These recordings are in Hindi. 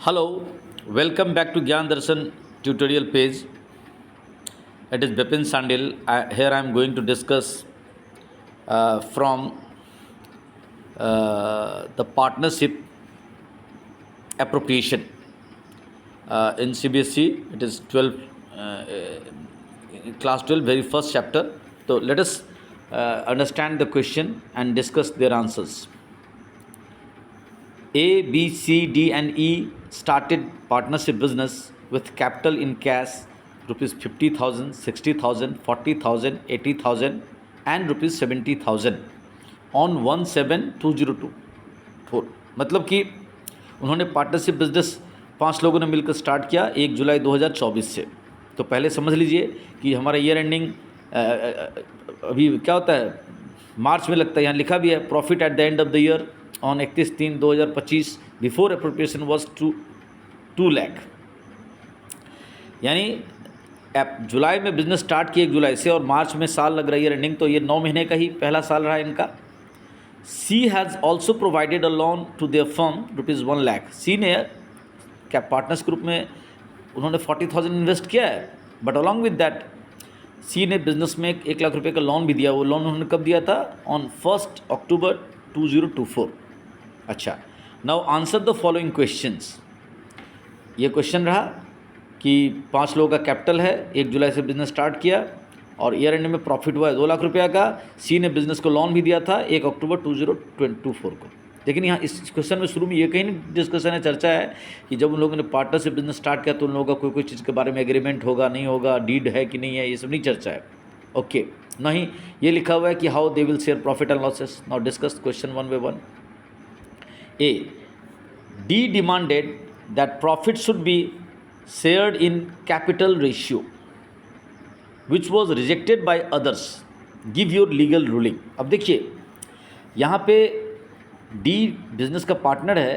Hello, welcome back to Gyan Darshan tutorial page. It is Bipin Sandil. Here I am going to discuss from the partnership appropriation. In CBSE, it is 12, class 12, very first chapter. So let us understand the question and discuss their answers. A, B, C, D, and E started partnership business with capital in cash rupees 50,000, 60,000, 40,000, 80,000, and rupees 70,000 on 1/7/2024। मतलब कि उन्होंने पार्टनरशिप बिजनेस 5 लोगों ने मिलकर स्टार्ट किया 1 जुलाई 2024 से। तो पहले समझ लीजिए कि हमारा ईयर एंडिंग अभी क्या होता है, मार्च में लगता है। यहाँ लिखा भी है profit at the end of the year on 31/3/2025 before appropriation was 2 lakh. यानी जुलाई में बिजनेस स्टार्ट किया 1 जुलाई से और मार्च में साल लग रहा है ईयर एंडिंग, तो ये 9 महीने का ही पहला साल रहा इनका। C has also provided a loan to their firm rupees 1 lakh. C ने क्या पार्टनर्स ग्रुप में उन्होंने 40,000 इन्वेस्ट किया है, बट अलॉन्ग विद दैट सी ने बिजनेस में 1 लाख रुपए का लोन भी दिया। वो लोन उन्होंने कब दिया था? ऑन 1 अक्टूबर 2024। अच्छा, now answer the following questions. ये क्वेश्चन रहा कि 5 लोगों का कैपिटल है, 1 जुलाई से बिजनेस स्टार्ट किया और ईयर एंड में प्रॉफिट हुआ है 2 लाख रुपया का। सी ने बिजनेस को लोन भी दिया था 1 अक्टूबर 2024 को। लेकिन यहाँ इस क्वेश्चन में शुरू में ये कहीं नहीं डिस्कशन है, चर्चा है कि जब उन लोगों ने पार्टनरशिप बिजनेस स्टार्ट किया तो उन लोगों का कोई चीज़ के बारे में एग्रीमेंट होगा नहीं होगा, डीड है कि नहीं है, ये सब नहीं चर्चा है। ओके, नहीं, ये लिखा हुआ है कि how they will share profit and losses. Now discuss question 1 by 1। A. D demanded that profit should be shared in capital ratio, which was rejected by others. Give your legal ruling. अब देखिए यहाँ पे D बिजनेस का पार्टनर है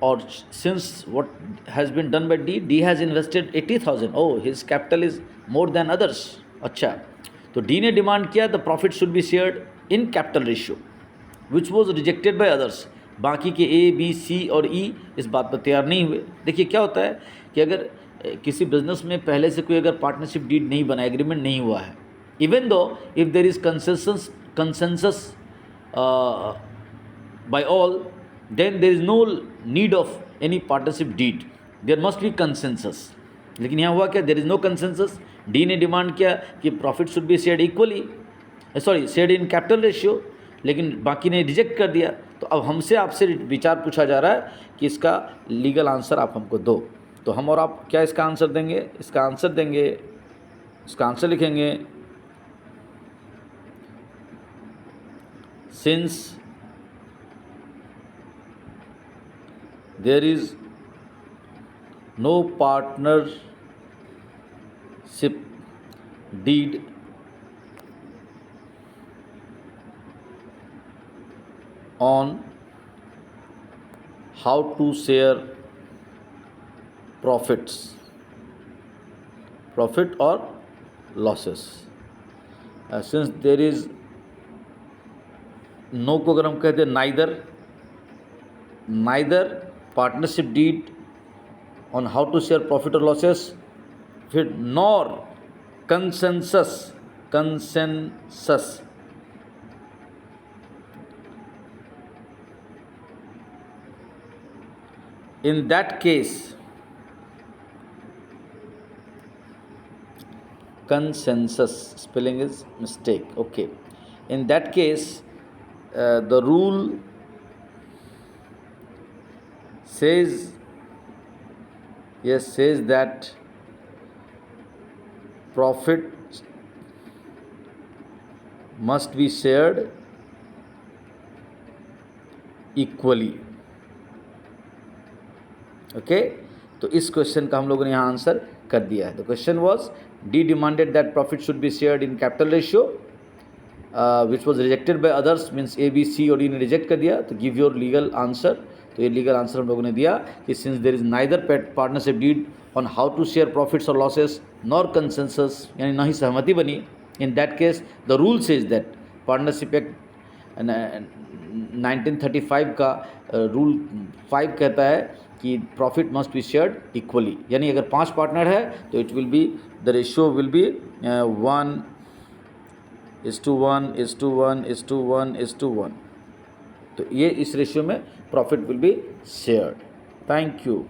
और since what has been done by D, D has invested 80,000. Oh, his capital is more than others. अच्छा, तो D ने डिमांड किया the profit should be shared in capital ratio, which was rejected by others. बाकी के ए, बी, सी और ई इस बात पर तैयार नहीं हुए। देखिए क्या होता है कि अगर किसी बिजनेस में पहले से कोई अगर पार्टनरशिप डीड नहीं बना, एग्रीमेंट नहीं हुआ है, even though if there is consensus by all, then there is no need of any partnership deed, there must be consensus. लेकिन यहाँ हुआ क्या? There is no consensus. D ने डिमांड किया कि profit should be shared equally, sorry shared in capital ratio, लेकिन बाकी ने रिजेक्ट कर दिया। तो अब हमसे आपसे विचार पूछा जा रहा है कि इसका लीगल आंसर आप हमको दो। तो हम और आप क्या इसका आंसर देंगे? इसका आंसर लिखेंगे since there is no partnership deed on how to share profit or losses, since there is no को अगर हम कहते हैं neither partnership deed on how to share profit or losses, फिर nor consensus in that case consensus spelling is mistake. Okay, in that case the rule says that profit must be shared equally. Okay, तो इस क्वेश्चन का हम लोगों ने यहाँ आंसर कर दिया है। The question was D demanded that profit should be shared in capital ratio which was rejected by others, means A, B, C और डी ने रिजेक्ट कर दिया। तो गिव योर लीगल आंसर। तो ये लीगल आंसर हम लोगों ने दिया कि since there is neither partnership deed on how to share profits और लॉसेस नॉर कंसेंसस, यानी ना ही सहमति बनी, in that case the rule says that partnership act 1935 का रूल 5 कहता है कि profit must be shared equally, यानी अगर 5 पार्टनर है तो it will be the ratio will be 1:1:1:1:1, तो ये इस रेशियो में profit will be shared. Thank you.